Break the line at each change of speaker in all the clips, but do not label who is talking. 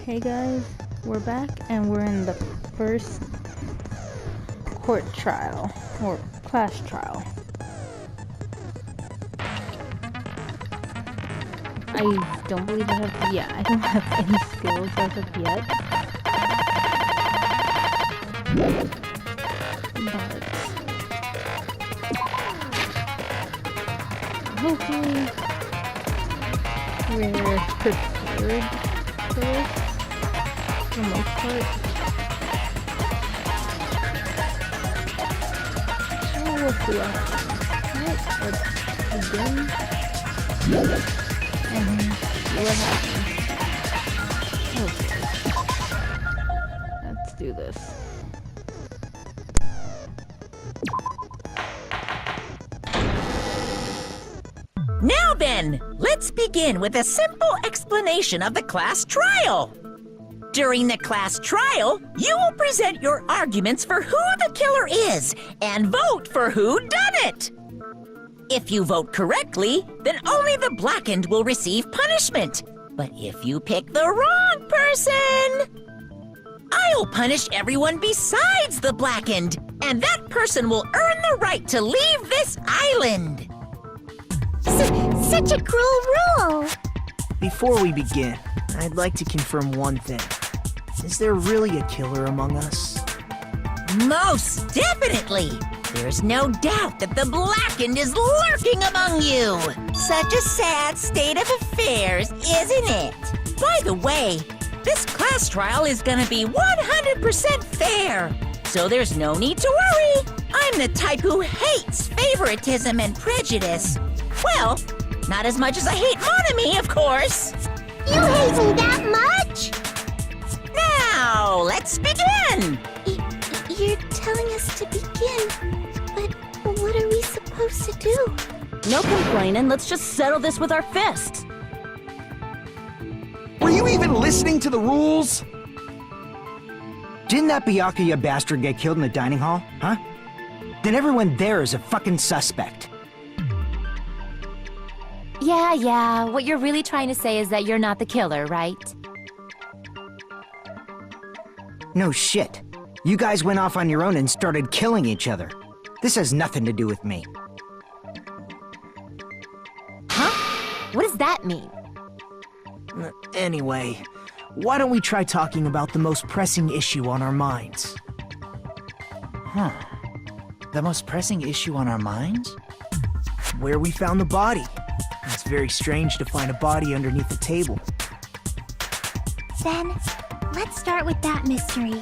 Hey guys, we're back and we're in the first court trial, or class trial. I don't believe I have, I don't have any skills as of yet. But hopefully we're prepared for this, for the most part. Oh, we'll see. Alright, let's begin. And see what happens. Okay. Let's do this.
Now then, let's begin with a simple explanation of the class trial. During the class trial, you will present your arguments for who the killer is and vote for who done it. If you vote correctly, then only the blackened will receive punishment. But if you pick the wrong person, I'll punish everyone besides the blackened, and that person will earn the right to leave this island.
Such a cruel rule!
Before we begin, I'd like to confirm one thing. Is there really a killer among us?
Most definitely! There's no doubt that the blackened is lurking among you! Such a sad state of affairs, isn't it? By the way, this class trial is gonna be 100% fair, so there's no need to worry. I'm the type who hates favoritism and prejudice. Well, not as much as I hate Monami, of course.
You hate me that much?
Now, let's begin!
You're telling us to begin, but what are we supposed to do?
No complaining, let's just settle this with our fists.
Were you even listening to the rules?
Didn't that Byakuya bastard get killed in the dining hall, huh? Then everyone there is a fucking suspect.
Yeah, what you're really trying to say is that you're not the killer, right?
No shit. You guys went off on your own and started killing each other. This has nothing to do with me.
Huh? What does that mean?
Anyway, why don't we try talking about the most pressing issue on our minds?
Huh. The most pressing issue on our minds?
Where we found the body. It's very strange to find a body underneath the table.
Then, let's start with that mystery.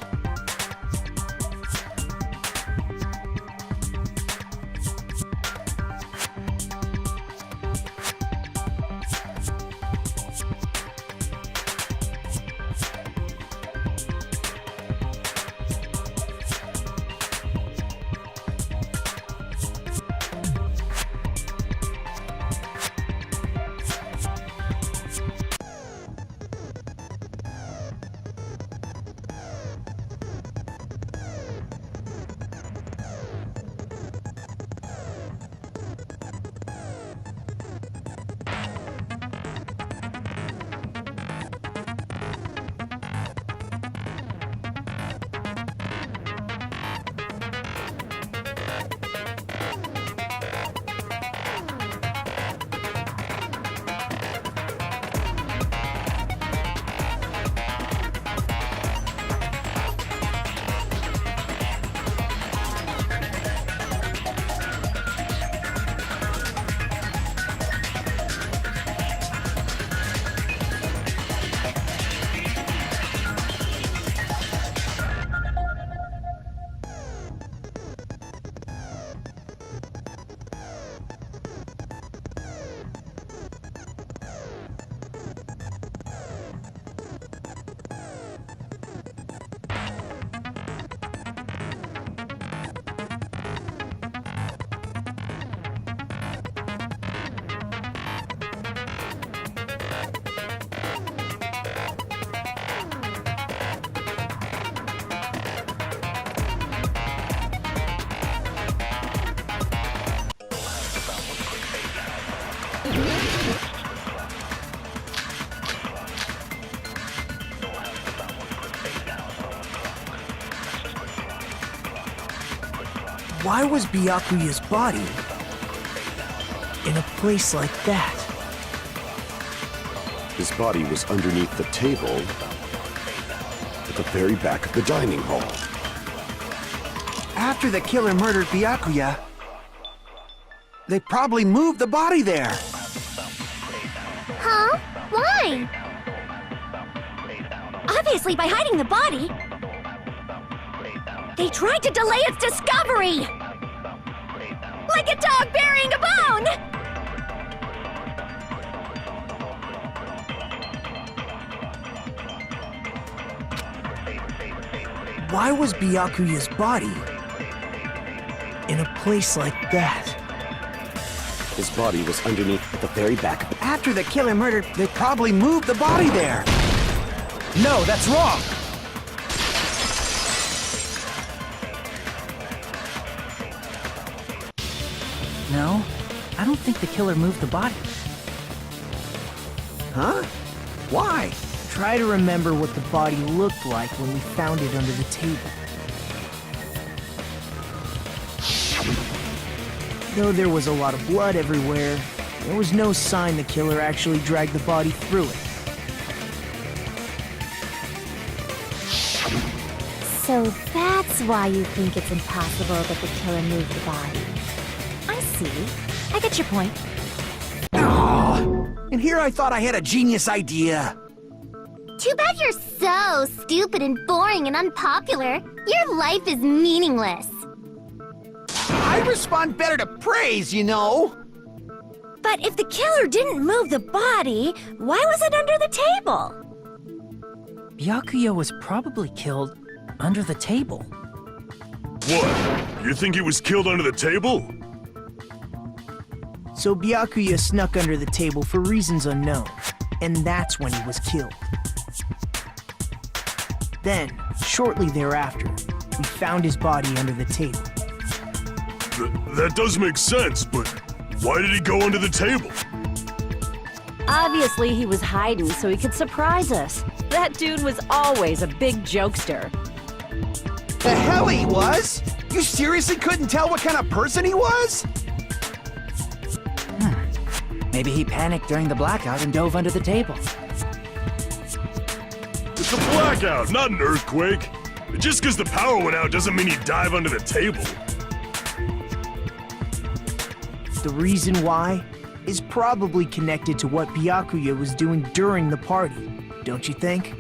Why was Byakuya's body in a place like that?
His body was underneath the table at the very back of the dining hall.
After the killer murdered Byakuya, they probably moved the body there.
Huh? Why? Obviously by hiding the body. They tried to delay its discovery! Like a dog burying a bone!
Why was Byakuya's body in a place like that?
His body was underneath at the very back.
After the killer murdered, they probably moved the body there.
No, that's wrong! No, I don't think the killer moved the body.
Huh? Why?
Try to remember what the body looked like when we found it under the table. Though there was a lot of blood everywhere, there was no sign the killer actually dragged the body through it.
So that's why you think it's impossible that the killer moved the body. I see. I get your point.
And here I thought I had a genius idea.
Too bad you're so stupid and boring and unpopular. Your life is meaningless.
I respond better to praise, you know.
But if the killer didn't move the body, why was it under the table?
Byakuya was probably killed under the table.
What? You think he was killed under the table?
So Byakuya snuck under the table for reasons unknown, and that's when he was killed. Then, shortly thereafter, we found his body under the table.
That does make sense, but why did he go under the table?
Obviously, he was hiding so he could surprise us. That dude was always a big jokester.
The hell he was? You seriously couldn't tell what kind of person he was?
Maybe he panicked during the blackout and dove under the table.
It's a blackout, not an earthquake. Just because the power went out doesn't mean you dive under the table.
The reason why is probably connected to what Byakuya was doing during the party, don't you think?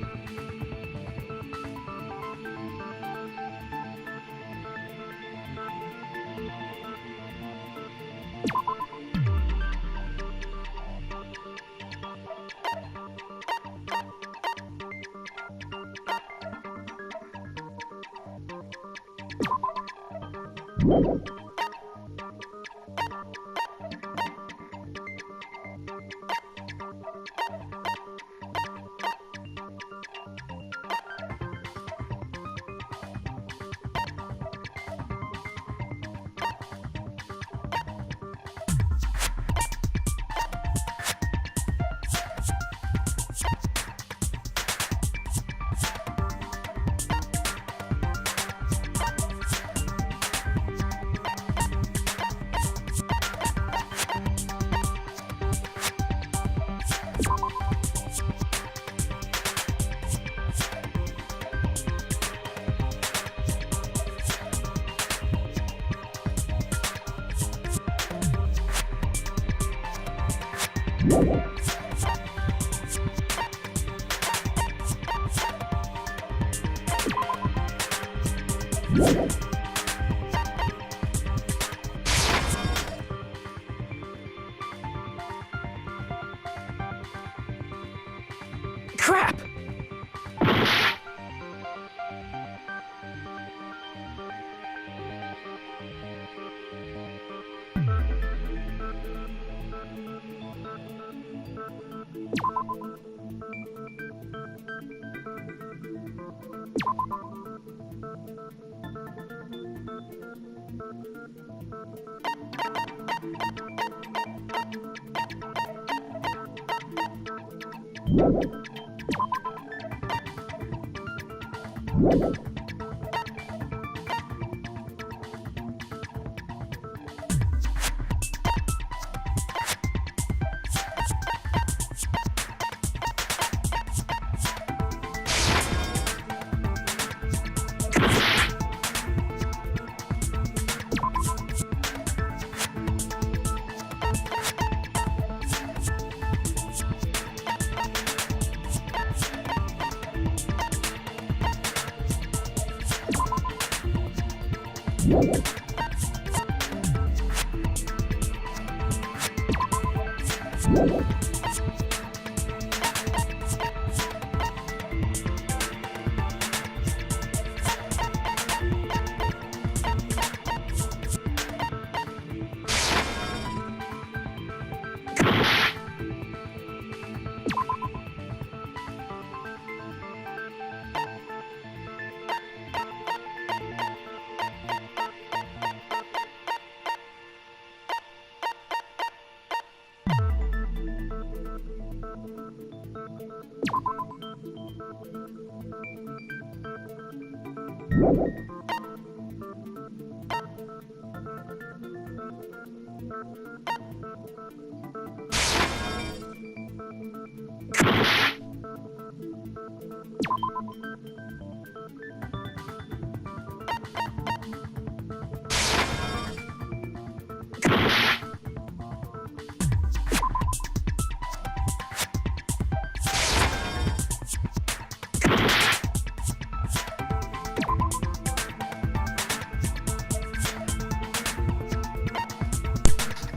Crap!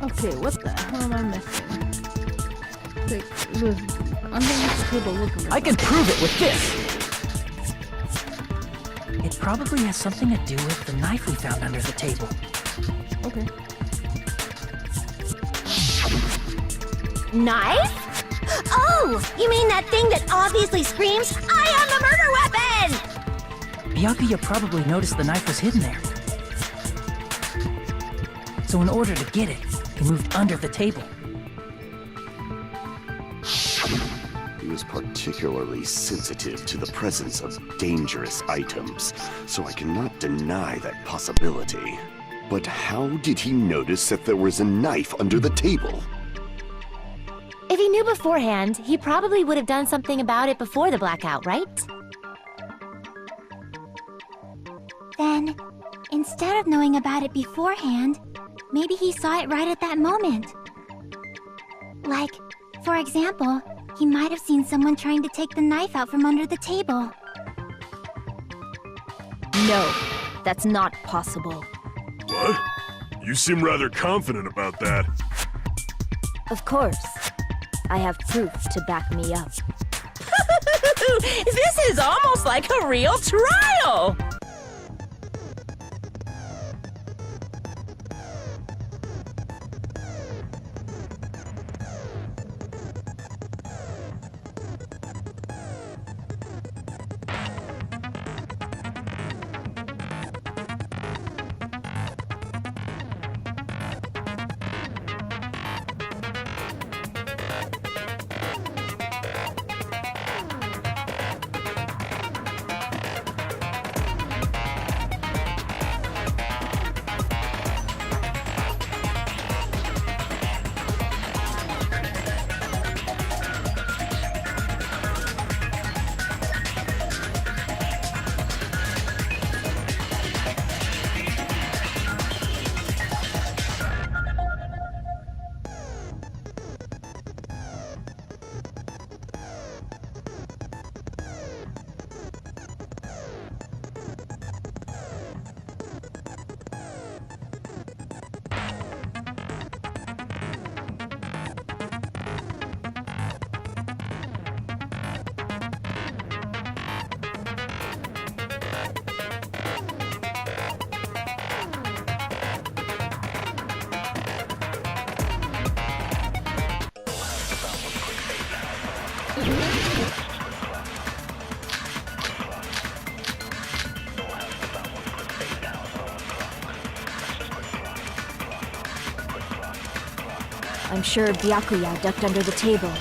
Okay, what the hell am I missing? Like, it was underneath the table looking.
I can prove it with this! It probably has something to do with the knife we found under the table.
Okay.
Knife? Oh, you mean that thing that obviously screams, I am the murder weapon!
Byakuya probably noticed the knife was hidden there. So in order to get it, he moved under the table.
He was particularly sensitive to the presence of dangerous items, so I cannot deny that possibility. But how did he notice that there was a knife under the table?
If he knew beforehand, he probably would have done something about it before the blackout, right?
Then, instead of knowing about it beforehand, maybe he saw it right at that moment. Like, for example, he might have seen someone trying to take the knife out from under the table.
No, that's not possible.
What? You seem rather confident about that.
Of course. I have proof to back me up.
This is almost like a real trial!
I'm sure Byakuya ducked under the table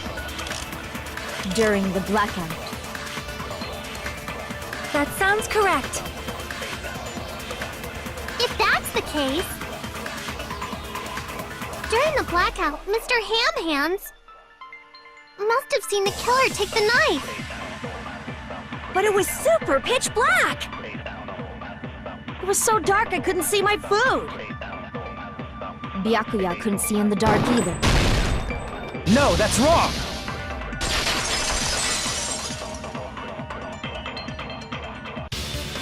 during the blackout.
That sounds correct.
If that's the case... During the blackout, Mr. Ham Hands must have seen the killer take the knife.
But it was super pitch black! It was so dark I couldn't see my food. Byakuya couldn't see in the dark either.
No, that's wrong!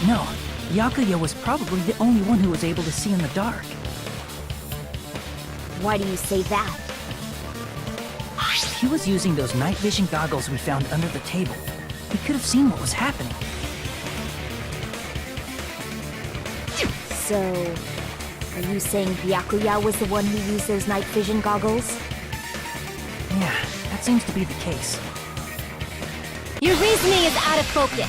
No, Byakuya was probably the only one who was able to see in the dark.
Why do you say that?
He was using those night vision goggles we found under the table. He could have seen what was happening.
So, are you saying Byakuya was the one who used those night vision goggles?
Yeah, that seems to be the case.
Your reasoning is out of focus.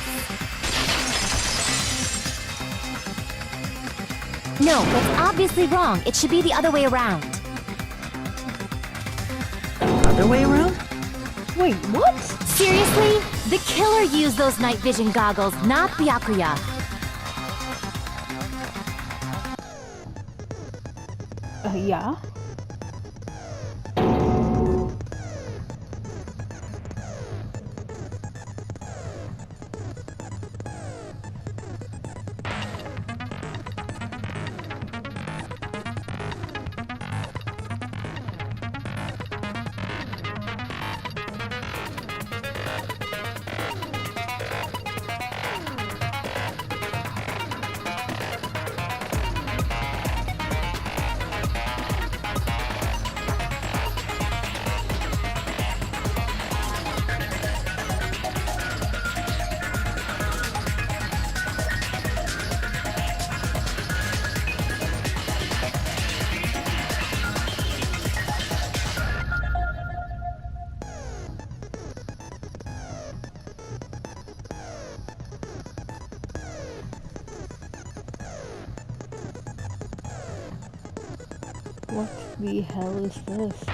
No, that's obviously wrong. It should be the other way around.
Other way around?
Wait, what?
Seriously? The killer used those night vision goggles, not Byakuya.
Yeah? What the hell is this?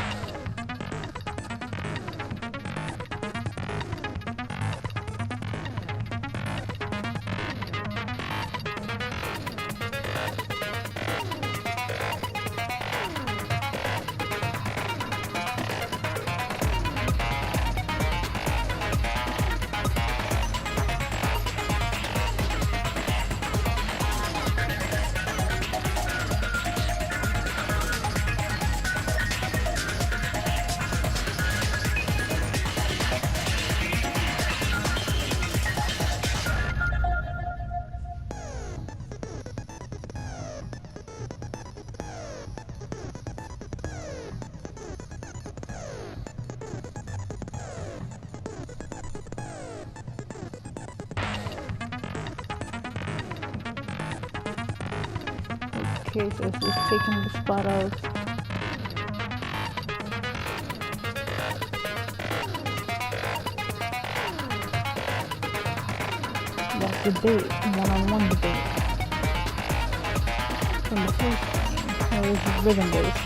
Okay, so it's just taking the spot out. That's debate, one-on-one debate. From the first game, or is it rhythm-based?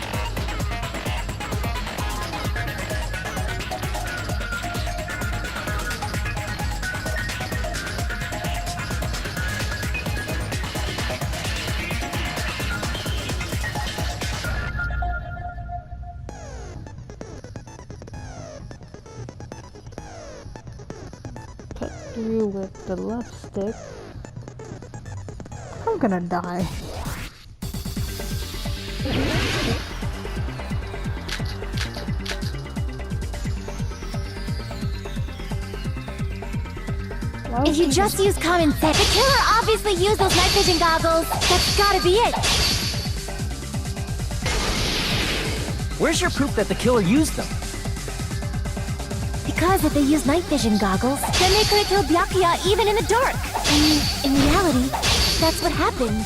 Through with the left stick. I'm gonna die.
If you just use common sense, the killer obviously used those night vision goggles. That's gotta be it.
Where's your proof that the killer used them?
Because if they used night vision goggles, then they could have killed Byakuya even in the dark. I mean, in reality, that's what happened.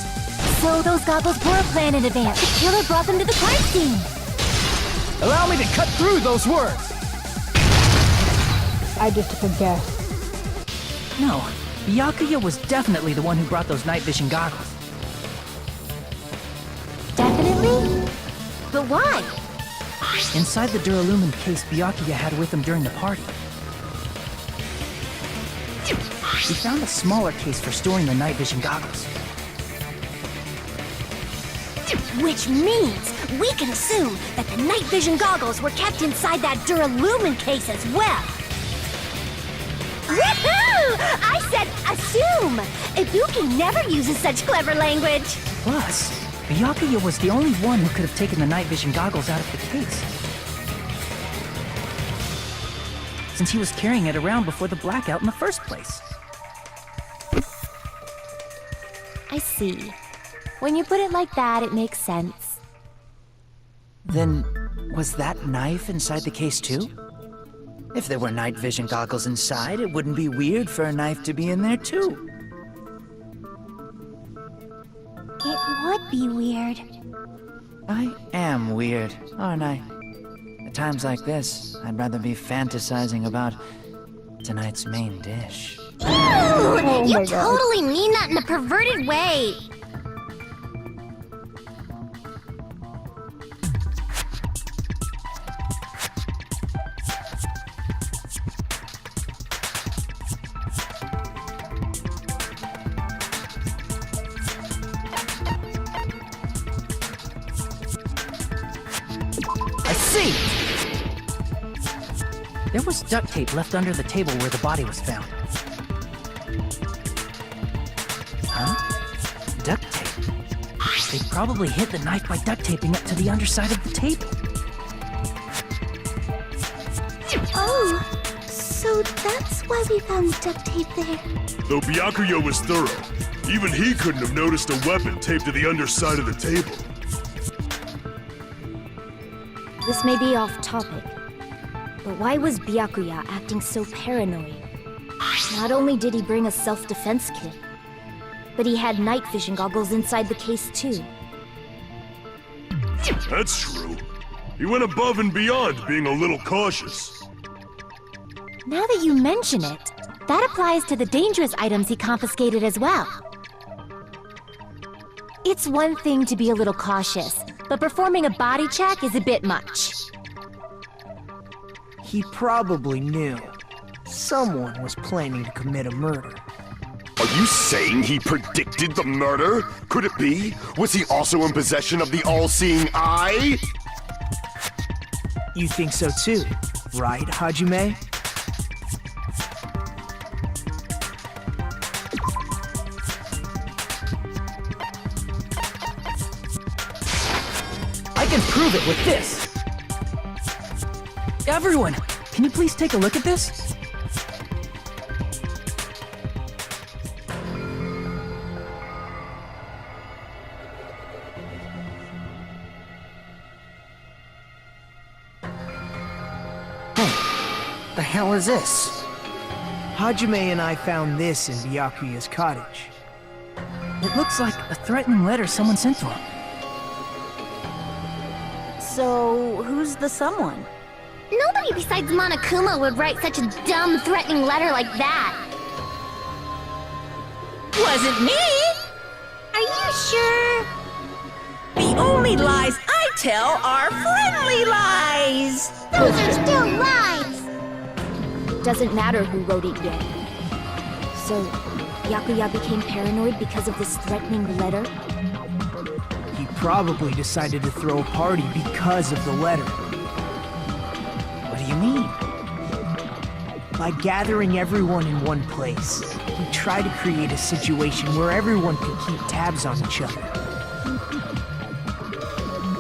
So those goggles were planned in advance. The killer brought them to the crime scene.
Allow me to cut through those words!
I just took a guess.
No, Byakuya was definitely the one who brought those night vision goggles.
Definitely? But why?
Inside the Duralumin case Byakuya had with him during the party, we found a smaller case for storing the night vision goggles.
Which means we can assume that the night vision goggles were kept inside that Duralumin case as well. Woohoo! I said assume! Ibuki never uses such clever language.
Plus, Byakuya was the only one who could have taken the night vision goggles out of the case, since he was carrying it around before the blackout in the first place.
I
I see. When you put it like that, it makes sense.
Then, was that knife inside the case too? If there were night vision goggles inside, it wouldn't be weird for a knife to be in there too.
It would be weird.
I am weird, aren't I? At times like this, I'd rather be fantasizing about tonight's main dish.
Ew!
Oh
You
my God.
totally mean that in a perverted way.
I see! There was duct tape left under the table where the body was found. Huh? Duct tape? They probably hid the knife by duct taping it to the underside of the table.
Oh, so that's why we found duct tape there.
Though Byakuya was thorough, even he couldn't have noticed a weapon taped to the underside of the table.
This may be off topic, but why was Byakuya acting so paranoid? Not only did he bring a self-defense kit, but he had night vision goggles inside the case too.
That's true. He went above and beyond being a little cautious.
Now that you mention it, that applies to the dangerous items he confiscated as well. It's one thing to be a little cautious, but performing a body check is a bit much.
He probably knew. Someone was planning to commit a murder.
Are you saying he predicted the murder? Could it be? Was he also in possession of the all-seeing eye?
You think so too, right, Hajime?
I can prove it with this! Everyone, can you please take a look at this? The hell is this?
Hajime and I found this in Byakuya's cottage.
It looks like a threatening letter someone sent to him.
So, who's the someone?
Nobody besides Monokuma would write such a dumb, threatening letter like that.
Wasn't me!
Are you sure?
The only lies I tell are friendly lies!
Those are still lies!
Doesn't matter who wrote it yet. So, Byakuya became paranoid because of this threatening letter?
He probably decided to throw a party because of the letter.
What do you mean?
By gathering everyone in one place, he tried to create a situation where everyone could keep tabs on each other.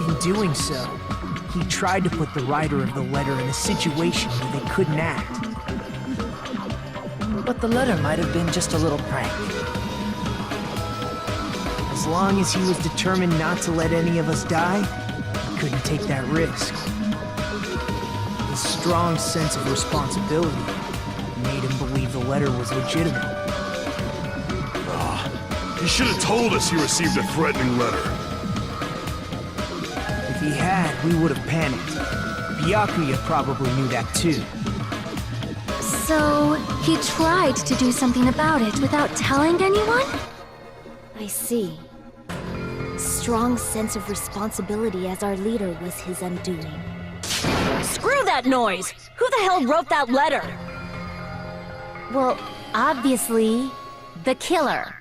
In doing so, he tried to put the writer of the letter in a situation where they couldn't act.
But the letter might have been just a little prank.
As long as he was determined not to let any of us die, he couldn't take that risk. His strong sense of responsibility made him believe the letter was legitimate.
He should have told us he received a threatening letter.
If he had, we would have panicked. Byakuya probably knew that too.
So, he tried to do something about it without telling anyone? I see. Strong sense of responsibility as our leader was his undoing.
Screw that noise! Who the hell wrote that letter?
Well, obviously, the killer.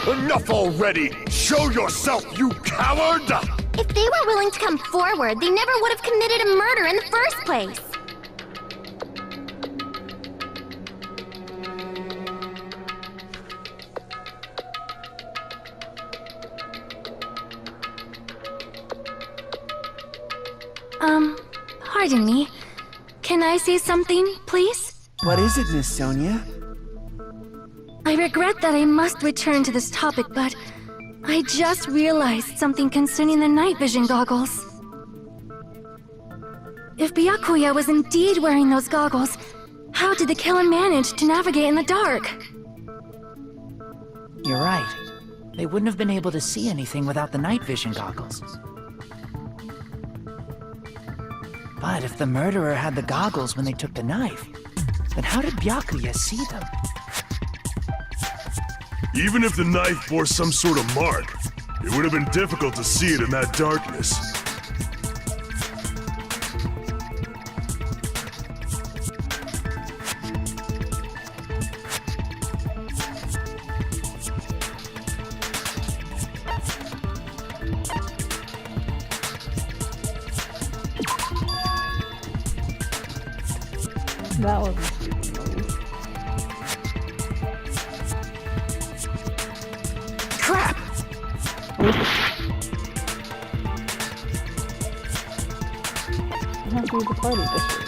Enough already! Show yourself, you coward!
If they were willing to come forward, they never would have committed a murder in the first place. Pardon me. Can I say something, please?
What is it, Miss Sonia?
I regret that I must return to this topic, but I just realized something concerning the night vision goggles. If Byakuya was indeed wearing those goggles, how did the killer manage to navigate in the dark?
You're right. They wouldn't have been able to see anything without the night vision goggles. But if the murderer had the goggles when they took the knife, then how did Byakuya see them?
Even if the knife bore some sort of mark, it would have been difficult to see it in that darkness.
That was a stupid move.
Crap!
I have to use the party district.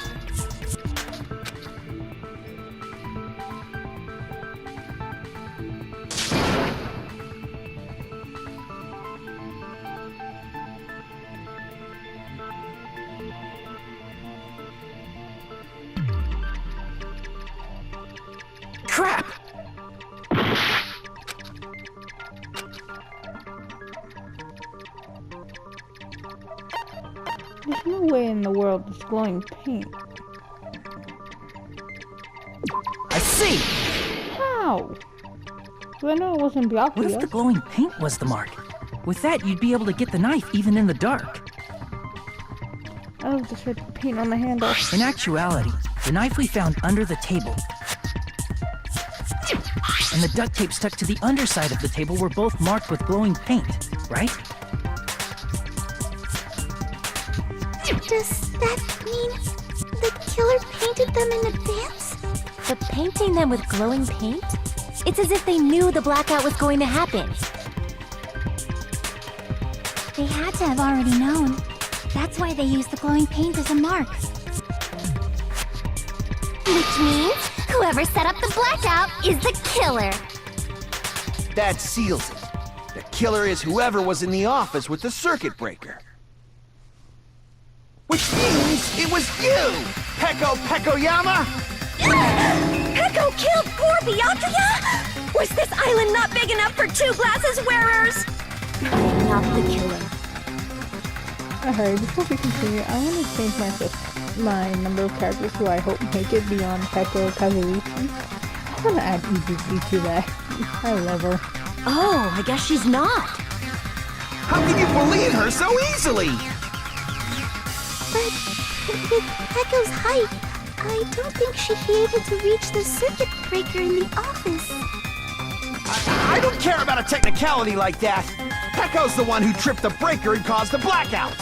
Crap!
There's no way in the world it's glowing paint.
I see!
How? Well, I know it wasn't Byakuya.
What if the glowing paint was the mark? With that, you'd be able to get the knife even in the dark.
I was just the paint on the handle.
In actuality, the knife we found under the table and the duct tape stuck to the underside of the table were both marked with glowing paint, right?
Does that mean the killer painted them in advance?
But painting them with glowing paint? It's as if they knew the blackout was going to happen.
They had to have already known. That's why they used the glowing paint as a mark.
Which means whoever set up the blackout is the killer.
That seals it. The killer is whoever was in the office with the circuit breaker. Which means it was you, Peko Pekoyama!
Peko killed poor Byakuya? Was this island not big enough for 2 glasses wearers?
I'm not the killer.
Alright, before we continue, I want to change my number of characters who I hope make it beyond Peko Kazuichi. I want to add Izuki to that. I love her.
Oh, I guess she's not.
How can you believe her so easily?
But with Peko's height, I don't think she'd be able to reach the circuit breaker in the office.
I don't care about a technicality like that. Peko's the one who tripped the breaker and caused the blackout.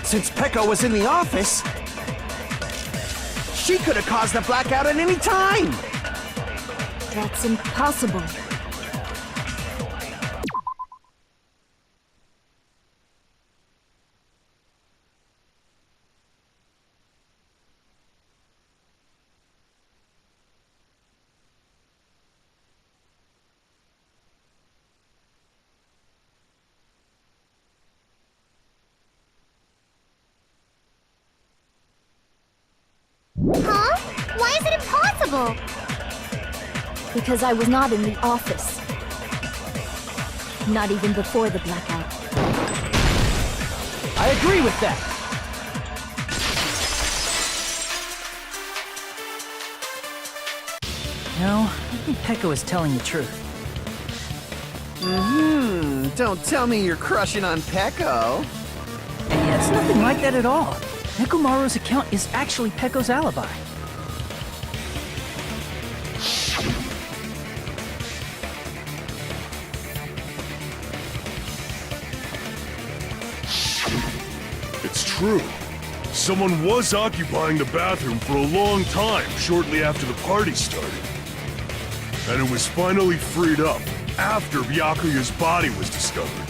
Since Peko was in the office, she could have caused the blackout at any time!
That's impossible.
Huh? Why is it impossible?
Because I was not in the office. Not even before the blackout.
I agree with that!
No, I think Peko is telling the truth.
Don't tell me you're crushing on Peko.
Hey, it's nothing like that at all. Nekomaru's account is actually Peko's alibi.
It's true. Someone was occupying the bathroom for a long time shortly after the party started. And it was finally freed up after Byakuya's body was discovered.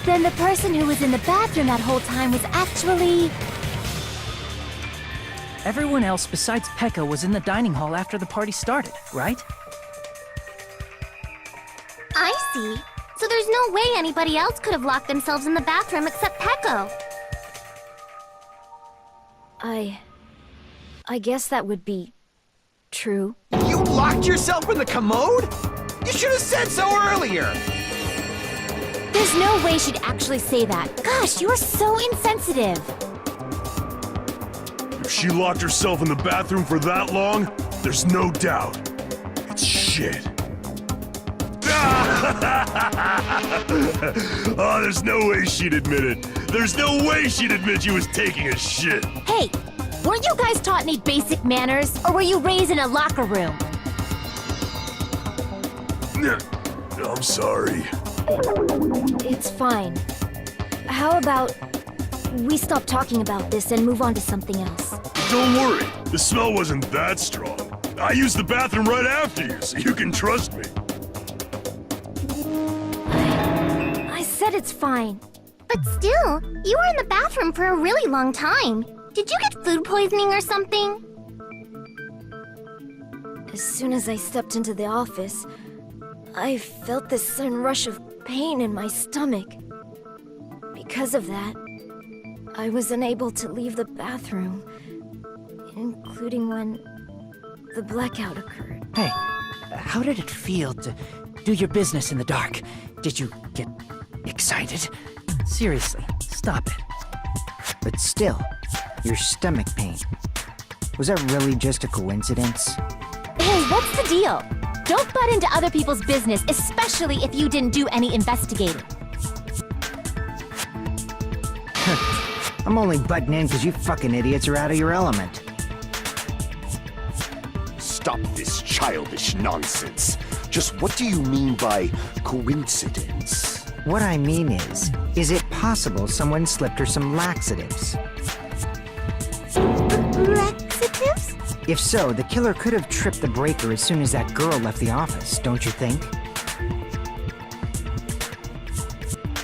Then the person who was in the bathroom that whole time was actually...
Everyone else besides Peko was in the dining hall after the party started, right?
I see. So there's no way anybody else could have locked themselves in the bathroom except Peko.
I guess that would be true.
You locked yourself in the commode? You should have said so earlier!
There's no way she'd actually say that. Gosh, you're so insensitive.
If she locked herself in the bathroom for that long, there's no doubt. It's shit. Oh, there's no way she'd admit it. There's no way she'd admit she was taking a shit.
Hey, weren't you guys taught any basic manners? Or were you raised in a locker room?
I'm sorry.
It's fine. How about we stop talking about this and move on to something else?
Don't worry, the smell wasn't that strong. I used the bathroom right after you, so you can trust me.
I said it's fine.
But still, you were in the bathroom for a really long time. Did you get food poisoning or something?
As soon as I stepped into the office, I felt this sudden rush of pain in my stomach. Because of that, I was unable to leave the bathroom, including when the blackout occurred.
Hey, how did it feel to do your business in the dark? Did you get excited? Seriously, stop it.
But still, your stomach pain. Was that really just a coincidence?
Hey, what's the deal? Don't butt into other people's business, especially if you didn't do any investigating.
I'm only butting in because you fucking idiots are out of your element.
Stop this childish nonsense. Just what do you mean by coincidence?
What I mean is it possible someone slipped her some laxatives?
Laxatives?
If so, the killer could have tripped the breaker as soon as that girl left the office, don't you think?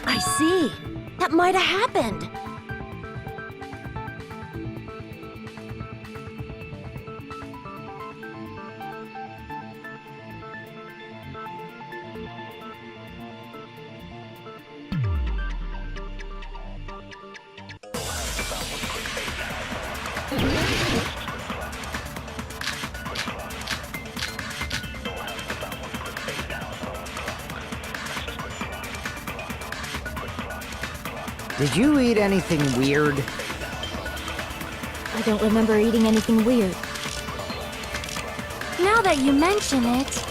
I see. That might have happened.
Did you eat anything weird?
I don't remember eating anything weird.
Now that you mention it...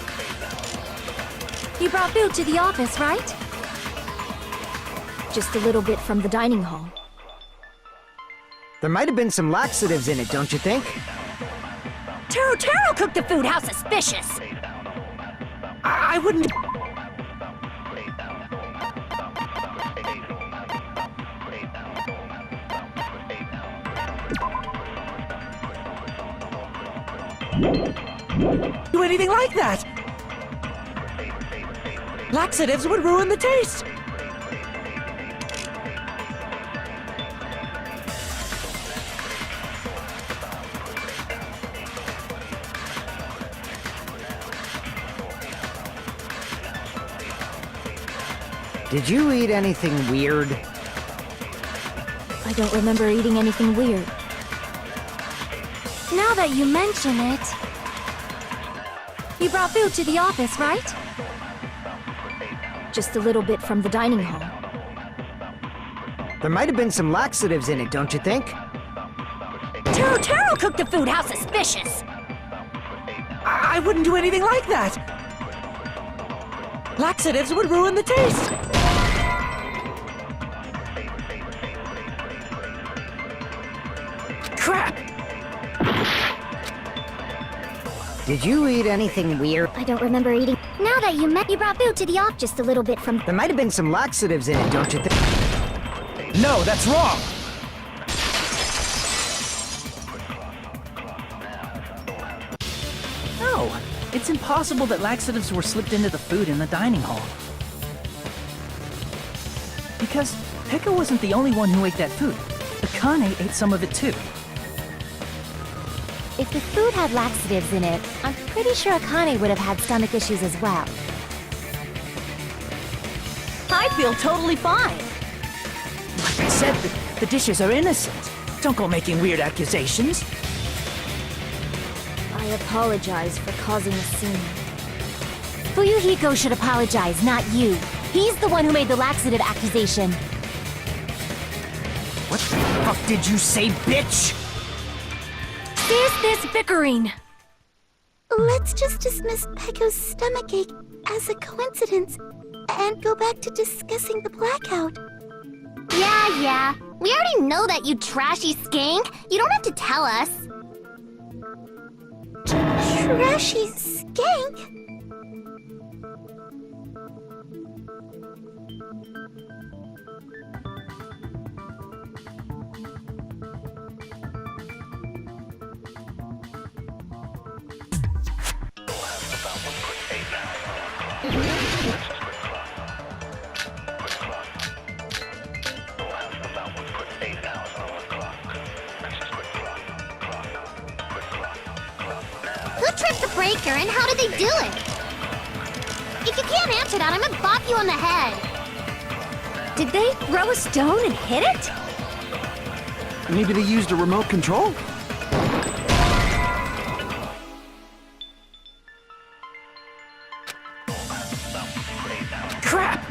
You brought food to the office, right?
Just a little bit from the dining hall.
There might have been some laxatives in it, don't you think?
Taro cooked the food. How suspicious!
I wouldn't...
do anything like that! Laxatives would ruin the taste!
Did you eat anything weird?
I don't remember eating anything weird.
Now that you mention it... You brought food to the office, right?
Just a little bit from the dining hall.
There might have been some laxatives in it, don't you think?
Taro cooked the food. How suspicious! I wouldn't do anything like that! Laxatives would ruin the taste! Crap!
Did you eat anything weird?
I don't remember eating...
Now that you brought food to the office...
Just a little bit from...
There might have been some laxatives in it, don't you think?
No, that's wrong!
No, it's impossible that laxatives were slipped into the food in the dining hall. Because Pekka wasn't the only one who ate that food. Akane ate some of it too.
If the food had laxatives in it, I'm pretty sure Akane would have had stomach issues as well.
I feel totally fine.
Like I said, the dishes are innocent. Don't go making weird accusations.
I apologize for causing a scene.
Fuyuhiko should apologize, not you. He's the one who made the laxative accusation.
What the fuck did you say, bitch?
There's this bickering. Let's just dismiss Pekko's stomachache as a coincidence and go back to discussing the blackout. Yeah. We already know that, you trashy skank. You don't have to tell us. Trashy skank? Who tripped the breaker and how did they do it? If you can't answer that, I'm gonna bop you on the head.
Did they throw a stone and hit it?
Maybe they used a remote control?
Crap!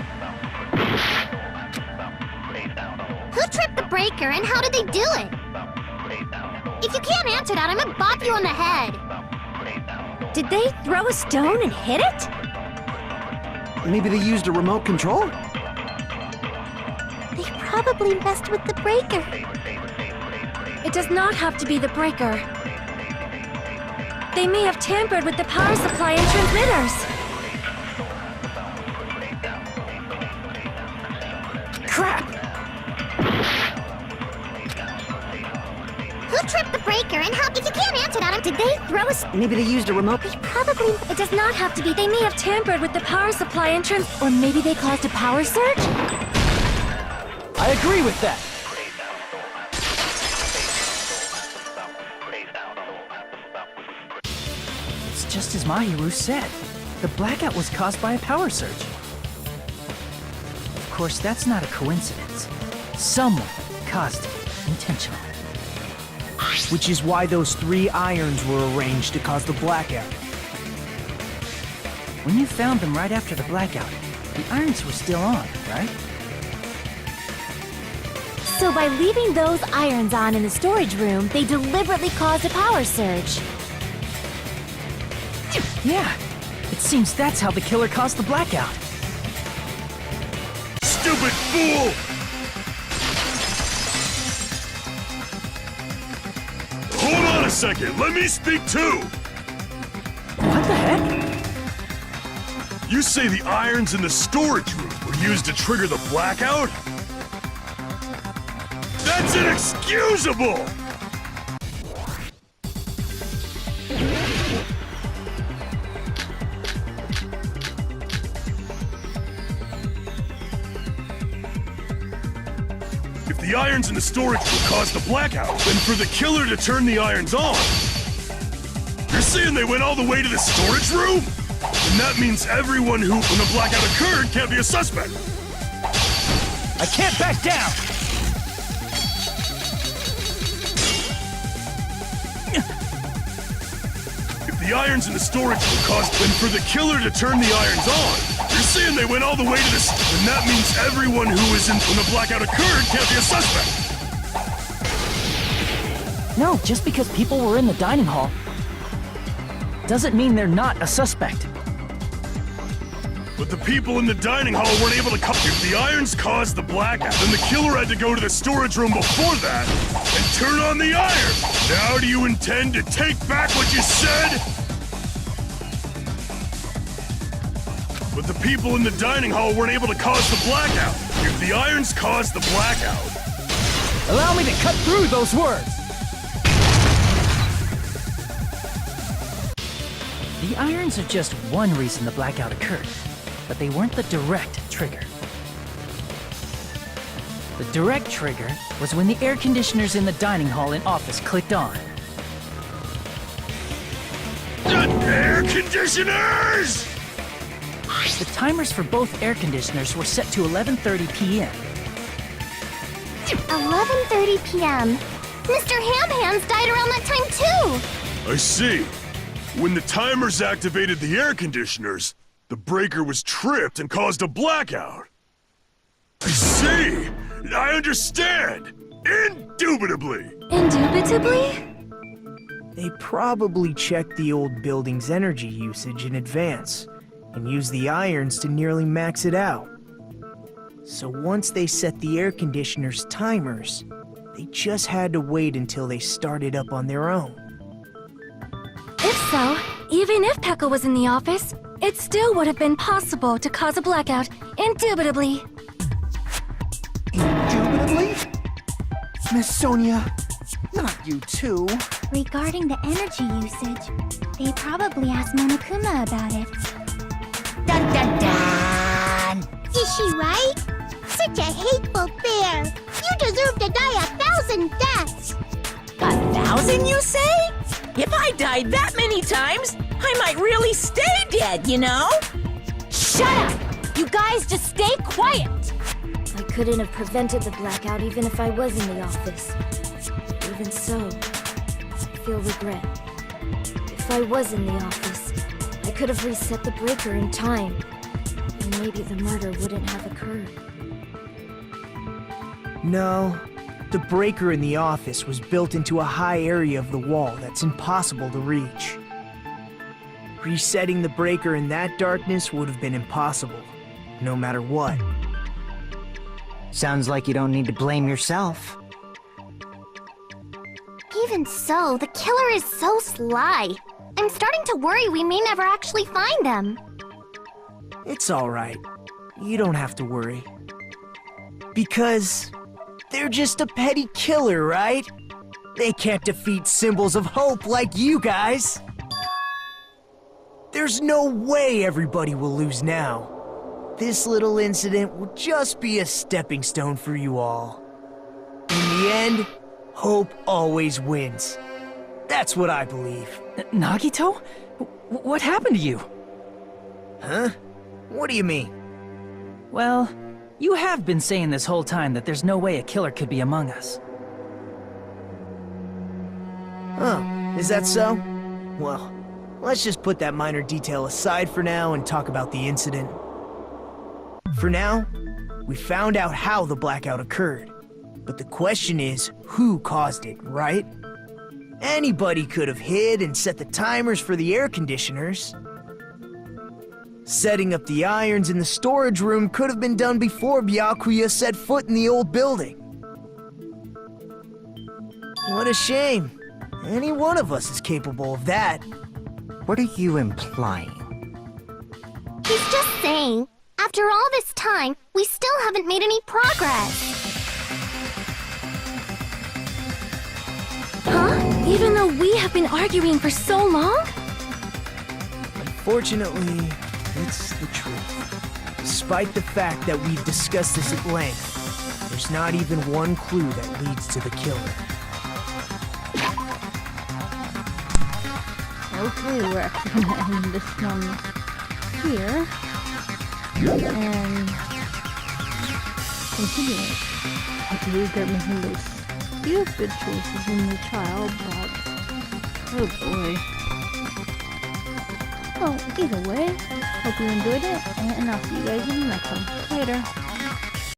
Who tripped the breaker and how did they do it? If you can't answer that, I'm gonna bop you on the head.
Did they throw a stone and hit it?
Maybe they used a remote control?
They probably messed with the breaker.
It does not have to be the breaker. They may have tampered with the power supply and transmitters.
Crap!
Who tripped the breaker and how... If you can't answer that, did they throw a...
Maybe they used a remote...
They probably...
It does not have to be. They may have tampered with the power supply and or maybe they caused a power surge?
I agree with that!
It's just as Mahiru said. The blackout was caused by a power surge. Of course, that's not a coincidence. Someone caused it intentionally.
Which is why those 3 irons were arranged to cause the blackout.
When you found them right after the blackout, the irons were still on, right?
So by leaving those irons on in the storage room, they deliberately caused a power surge.
Yeah, it seems that's how the killer caused the blackout.
Stupid fool! Hold on a second, let me speak too!
What the heck?
You say the irons in the storage room were used to trigger the blackout? That's inexcusable! If the irons in the storage room caused the blackout, then for the killer to turn the irons on, you're saying they went all the way to the storage room? And that means everyone who, when the blackout occurred, can't be a suspect.
I can't back down!
If the irons in the storage room caused, then for the killer to turn the irons on, you're saying they went all the way to this, and that means everyone who was in when the blackout occurred can't be a suspect.
No, just because people were in the dining hall doesn't mean they're not a suspect.
But the people in the dining hall weren't able to cut. If the irons caused the blackout, then the killer had to go to the storage room before that and turn on the iron. Now do you intend to take back what you said? But the people in the dining hall weren't able to cause the blackout. If the irons caused the blackout...
Allow me to cut through those words! The irons are just one reason the blackout occurred, but they weren't the direct trigger. The direct trigger was when the air conditioners in the dining hall and office clicked on.
Air conditioners!
The timers for both air conditioners were set to 11:30 p.m.
11:30 p.m. Mr. Ham-Hands died around that time too!
I see. When the timers activated the air conditioners, the breaker was tripped and caused a blackout. I see! I understand! Indubitably!
Indubitably?
They probably checked the old building's energy usage in advance and used the irons to nearly max it out. So once they set the air conditioner's timers, they just had to wait until they started up on their own.
If so, even if Pekka was in the office, it still would have been possible to cause a blackout, indubitably.
Indubitably? Miss Sonia, not you too.
Regarding the energy usage, they probably asked Monokuma about it.
Dun dun dun!
Is she right? Such a hateful bear! You deserve to die 1,000 deaths!
1,000, you say? If I died that many times, I might really stay dead, you know?
Shut up! You guys just stay quiet!
I couldn't have prevented the blackout even if I was in the office. Even so, I feel regret. If I was in the office, I could have reset the breaker in time, and maybe the murder wouldn't have occurred.
No, the breaker in the office was built into a high area of the wall that's impossible to reach. Resetting the breaker in that darkness would have been impossible, no matter what.
Sounds like you don't need to blame yourself.
Even so, the killer is so sly. I'm starting to worry we may never actually find them.
It's alright. You don't have to worry. Because they're just a petty killer, right? They can't defeat symbols of hope like you guys. There's no way everybody will lose now. This little incident will just be a stepping stone for you all. In the end, hope always wins. That's what I believe.
Nagito? What happened to you?
Huh? What do you mean?
Well, you have been saying this whole time that there's no way a killer could be among us.
Oh, is that so? Well, let's just put that minor detail aside for now and talk about the incident. For now, we found out how the blackout occurred. But the question is, who caused it, right? Anybody could have hid and set the timers for the air conditioners. Setting up the irons in the storage room could have been done before Byakuya set foot in the old building. What a shame. Any one of us is capable of that.
What are you implying?
He's just saying, after all this time, we still haven't made any progress.
Huh? Even though we have been arguing for so long?
Unfortunately, it's the truth. Despite the fact that we've discussed this at length, there's not even one clue that leads to the killer.
Okay, we're actually gonna end this one here. And continue it. I believe they're making those stupid choices in the trial, but oh boy. Well, either way, hope you enjoyed it, and I'll see you guys in the next one. Later.